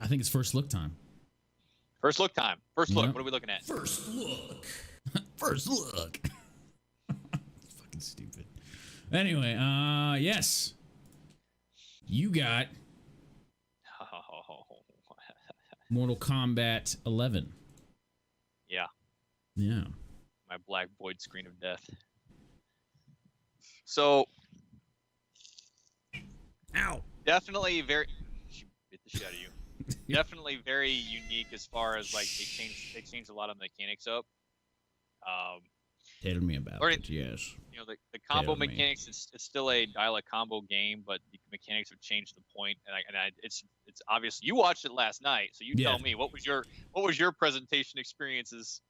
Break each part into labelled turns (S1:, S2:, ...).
S1: I think it's first look time.
S2: First look time. First look.
S1: Yep.
S2: What are we looking at?
S1: First look. First look. Fucking stupid. Anyway, yes. You got Mortal Kombat 11.
S2: Yeah.
S1: Yeah.
S2: My black void screen of death. So,
S1: ow.
S2: Definitely very. She bit the shit out of you. Definitely very unique as far as like they changed a lot of mechanics up.
S1: Tell me about it. Yes.
S2: You know, the combo mechanics. It's still a dial-up combo game, but the mechanics have changed to the point. And it's obvious. You watched it last night, so you tell me what was your presentation experiences.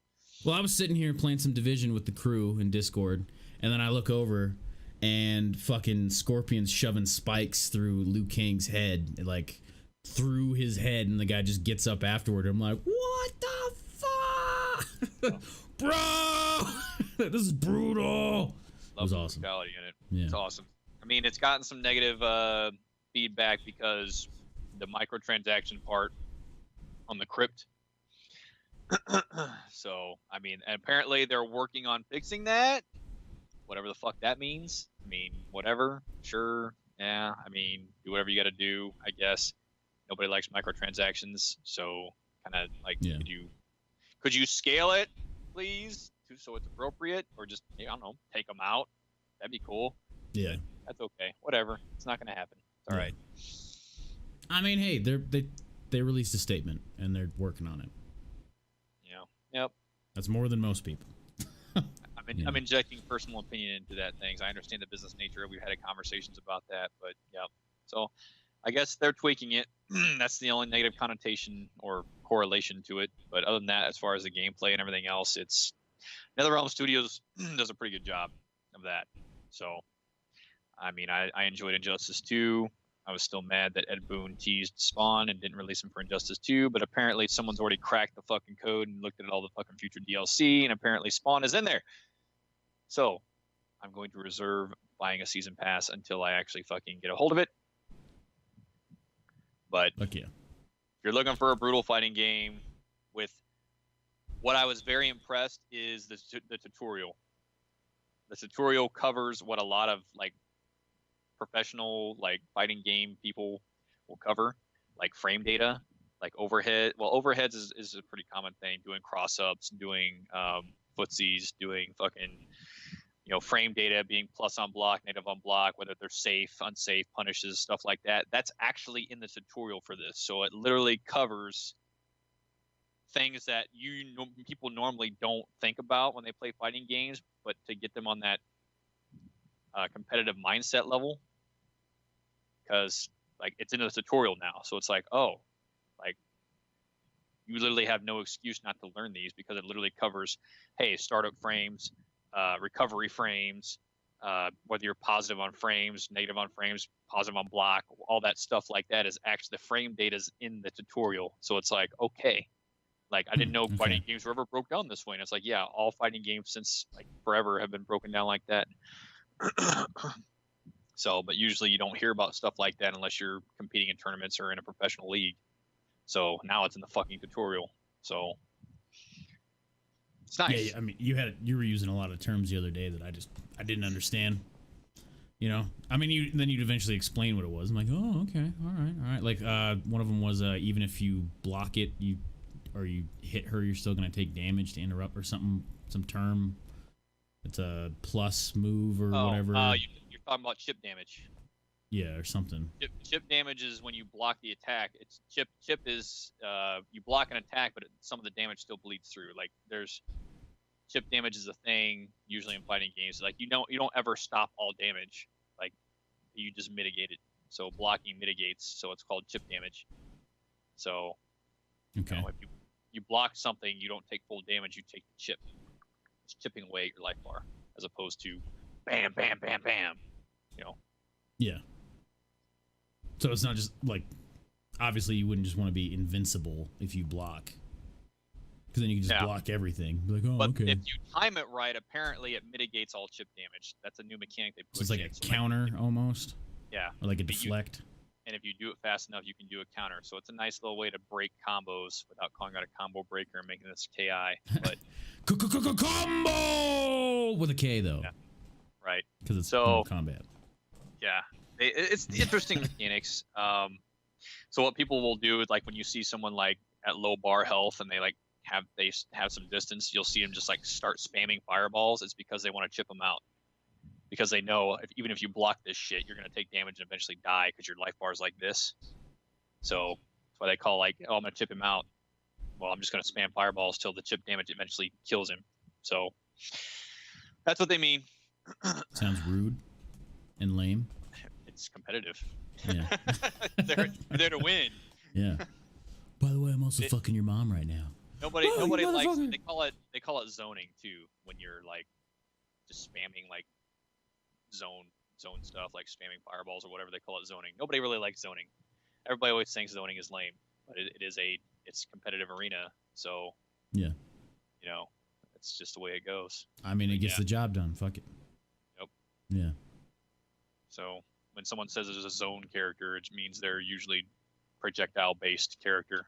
S1: Well, I was sitting here playing some Division with the crew in Discord, and then I look over, and fucking Scorpion's shoving spikes through Liu Kang's head, like through his head, and the guy just gets up afterward. I'm like, what the fuck, bro? This is brutal. It was awesome.
S2: Brutality in it.
S1: Yeah.
S2: It's awesome. I mean, it's gotten some negative feedback because the microtransaction part on the crypt. So, I mean, and apparently they're working on fixing that. Whatever the fuck that means. I mean, whatever. Sure. Yeah. I mean, do whatever you got to do, I guess. Nobody likes microtransactions. So, kind of like, could you scale it, please, so it's appropriate? Or just, I don't know, take them out? That'd be cool.
S1: Yeah.
S2: That's okay. Whatever. It's not going to happen. It's all right.
S1: I mean, hey, they released a statement, and they're working on it.
S2: Yep.
S1: That's more than most people.
S2: I'm injecting personal opinion into that things. I understand the business nature. We've had conversations about that, but yeah. So I guess they're tweaking it. That's the only negative connotation or correlation to it. But other than that, as far as the gameplay and everything else, it's NetherRealm Studios does a pretty good job of that. So, I mean, I enjoyed Injustice 2. I was still mad that Ed Boon teased Spawn and didn't release him for Injustice 2, but apparently someone's already cracked the fucking code and looked at all the fucking future DLC, and apparently Spawn is in there. So, I'm going to reserve buying a season pass until I actually fucking get a hold of it. But
S1: if
S2: you're looking for a brutal fighting game with what I was very impressed is the tutorial. The tutorial covers what a lot of like professional like fighting game people will cover, like frame data, like overhead. Well, overheads is a pretty common thing. Doing cross ups, doing footsies, doing fucking frame data, being plus on block, negative on block, whether they're safe, unsafe, punishes, stuff like that. That's actually in the tutorial for this. So it literally covers things that people normally don't think about when they play fighting games, but to get them on that competitive mindset level, because like it's in the tutorial now. So it's like, oh, like you literally have no excuse not to learn these because it literally covers, hey, startup frames, recovery frames, whether you're positive on frames, negative on frames, positive on block, all that stuff like that is actually the frame data is in the tutorial. So it's like, okay, like I didn't know fighting games were ever broke down this way. And it's like, yeah, all fighting games since like forever have been broken down like that. So, but usually you don't hear about stuff like that unless you're competing in tournaments or in a professional league. So now it's in the fucking tutorial. So it's nice.
S1: Yeah, I mean, you were using a lot of terms the other day that I didn't understand. I mean, you'd eventually explain what it was. I'm like, oh, okay, all right. Like one of them was even if you block it, you hit her, you're still gonna take damage to interrupt or something. Some term. It's a plus move or whatever.
S2: You're talking about chip damage.
S1: Yeah, or something.
S2: Chip damage is when you block the attack. It's chip is you block an attack, but some of the damage still bleeds through. Like there's chip damage is a thing usually in fighting games. Like you don't ever stop all damage. Like you just mitigate it. So blocking mitigates. So it's called chip damage. So if you block something, you don't take full damage. You take the chip. It's chipping away at your life bar as opposed to bam, bam, bam, bam.
S1: Yeah. So it's not just like, obviously you wouldn't just want to be invincible if you block, because then you can just block everything. Be like, oh,
S2: but
S1: okay.
S2: If you time it right, apparently it mitigates all chip damage. That's a new mechanic they put.
S1: So it's like a counter almost.
S2: Yeah.
S1: Or like a deflect.
S2: and if you do it fast enough, you can do a counter. So it's a nice little way to break combos without calling out a combo breaker and making this KI. But
S1: combo with a K though,
S2: yeah, right?
S1: Because it's
S2: so
S1: combat.
S2: Yeah, it's interesting mechanics. So what people will do is like when you see someone like at low bar health and they have some distance, you'll see them just like start spamming fireballs. It's because they want to chip them out. Because they know even if you block this shit, you're going to take damage and eventually die because your life bar is like this. So that's why they call like, oh, I'm going to chip him out. Well, I'm just going to spam fireballs till the chip damage eventually kills him. So that's what they mean.
S1: Sounds rude and lame.
S2: It's competitive.
S1: Yeah.
S2: They're there to win.
S1: Yeah. By the way, I'm also fucking your mom right now.
S2: Nobody likes. They call it zoning too when you're like just spamming like zone stuff like spamming fireballs or whatever they call it zoning. Nobody really likes zoning. Everybody always thinks zoning is lame, but it's competitive arena. So
S1: yeah,
S2: you know, it's just the way it goes.
S1: I mean, it gets the job done. Fuck it.
S2: Yep.
S1: Yeah.
S2: So when someone says there's a zone character, it means they're usually projectile based character.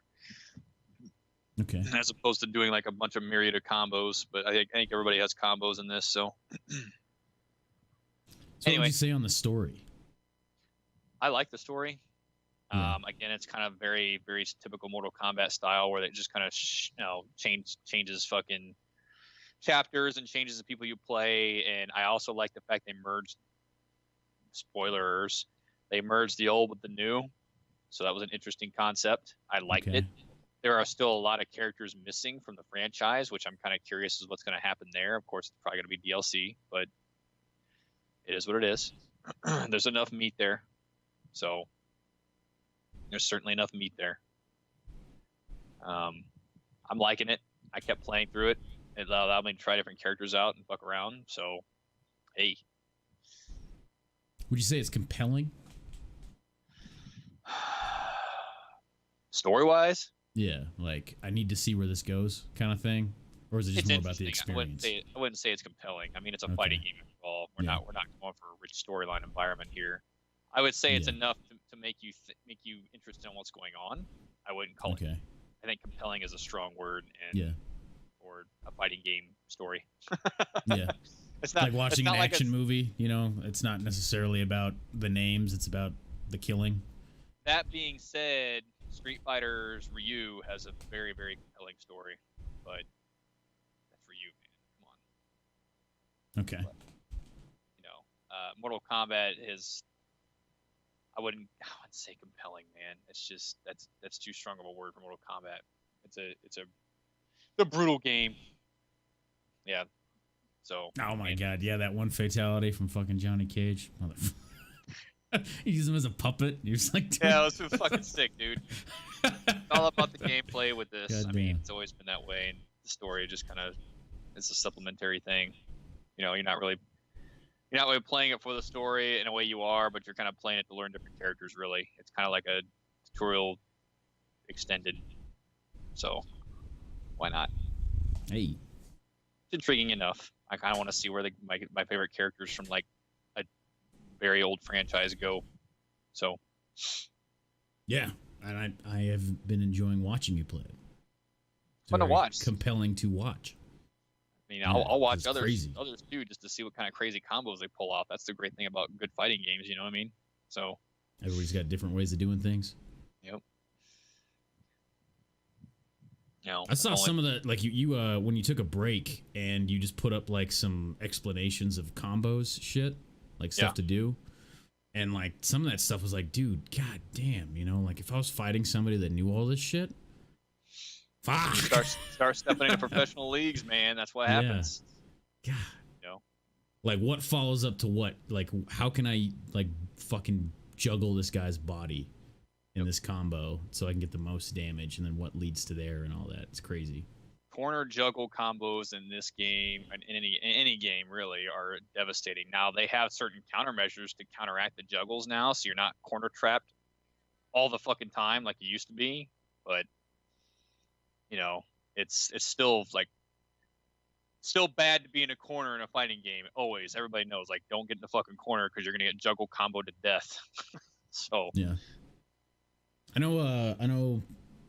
S1: Okay.
S2: As opposed to doing like a bunch of myriad of combos, but I think everybody has combos in this. So
S1: anyway, what did you say on the story?
S2: I like the story.
S1: Yeah.
S2: Again, it's kind of very, very typical Mortal Kombat style, where it just kind of changes fucking chapters and changes the people you play. And I also like the fact they merged. Spoilers. They merged the old with the new, so that was an interesting concept. I liked it. There are still a lot of characters missing from the franchise, which I'm kind of curious as what's going to happen there. Of course, it's probably going to be DLC, but it is what it is. There's enough meat there. So there's certainly enough meat there. I'm liking it. I kept playing through it. It allowed me to try different characters out and fuck around. So, hey.
S1: Would you say it's compelling?
S2: Story-wise?
S1: Yeah, like I need to see where this goes, kind of thing, or is it just more about the experience?
S2: I wouldn't say it's compelling. I mean, it's a fighting game involved. We're not going for a rich storyline environment here. I would say it's enough to make you interested in what's going on. I wouldn't call it. I think compelling is a strong word, or a fighting game story.
S1: Yeah, it's not like watching an action movie. You know, it's not necessarily about the names; it's about the killing.
S2: That being said, Street Fighter's Ryu has a very, very compelling story, but that's Ryu, man. Come on.
S1: Okay.
S2: But, Mortal Kombat is. I wouldn't say compelling, man. It's just that's too strong of a word for Mortal Kombat. It's a brutal game. Yeah. So.
S1: Oh my god! Yeah, that one fatality from fucking Johnny Cage. You use him as a puppet. You're just like,
S2: yeah, it was fucking sick, dude. It's all about the gameplay with this.
S1: God
S2: I mean, it's always been that way, and the story just kind of it's a supplementary thing. You're not really playing it for the story in a way you are, but you're kind of playing it to learn different characters. Really, it's kind of like a tutorial extended. So, why not?
S1: Hey,
S2: it's intriguing enough. I kind of want to see where my favorite characters from like a very old franchise go. So,
S1: yeah, and I have been enjoying watching you play it.
S2: It's fun to watch.
S1: Compelling to watch.
S2: I mean, I'll watch others too, just to see what kind of crazy combos they pull off. That's the great thing about good fighting games. You know what I mean? So
S1: everybody's got different ways of doing things.
S2: Yep.
S1: I saw some of the like you when you took a break and you just put up like some explanations of combos shit, like stuff to do. And like some of that stuff was like, dude, god damn, like if I was fighting somebody that knew all this shit, fuck.
S2: Start stepping into professional leagues, man. That's what happens.
S1: God. Like what follows up to what? Like how can I like fucking juggle this guy's body in this combo so I can get the most damage, and then what leads to there and all that? It's crazy.
S2: Corner juggle combos in this game, and in any game really, are devastating. Now they have certain countermeasures to counteract the juggles now, so you're not corner trapped all the fucking time like you used to be. But it's still bad to be in a corner in a fighting game. Always, everybody knows, like, don't get in the fucking corner because you're gonna get juggle combo to death. So
S1: yeah, I know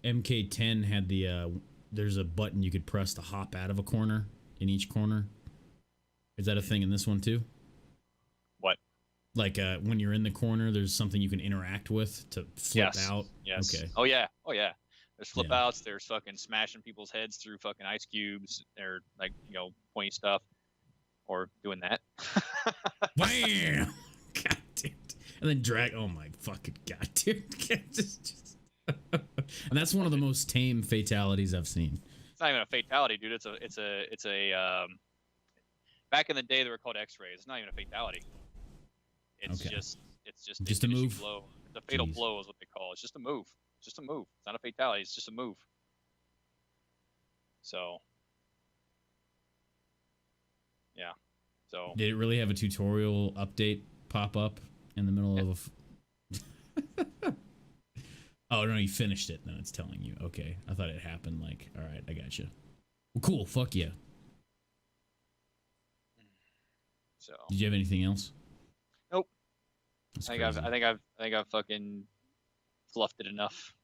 S1: MK10 had the there's a button you could press to hop out of a corner in each corner. Is that a thing in this one too?
S2: What?
S1: Like when you're in the corner, there's something you can interact with to flip out.
S2: Yes.
S1: Okay.
S2: Oh yeah. There's flip outs. There's fucking smashing people's heads through fucking ice cubes. They're like, pointy stuff, or doing that.
S1: Bam! God damn it. And then drag. Oh my fucking god, dude. And that's one of the most tame fatalities I've seen.
S2: It's not even a fatality, dude. It's a back in the day they were called X-rays. It's not even a fatality. It's just
S1: a move.
S2: Blow. It's a fatal blow is what they call it. It's just a move. It's just a move. It's not a fatality. It's just a move. So, yeah. So.
S1: Did it really have a tutorial update pop up in the middle of a? Oh no, you finished it. Then it's telling you. Okay, I thought it happened. Like, all right, I got you. Well, cool. Fuck yeah.
S2: So.
S1: Did you have anything else?
S2: Nope. I think I've fucking fluffed it enough.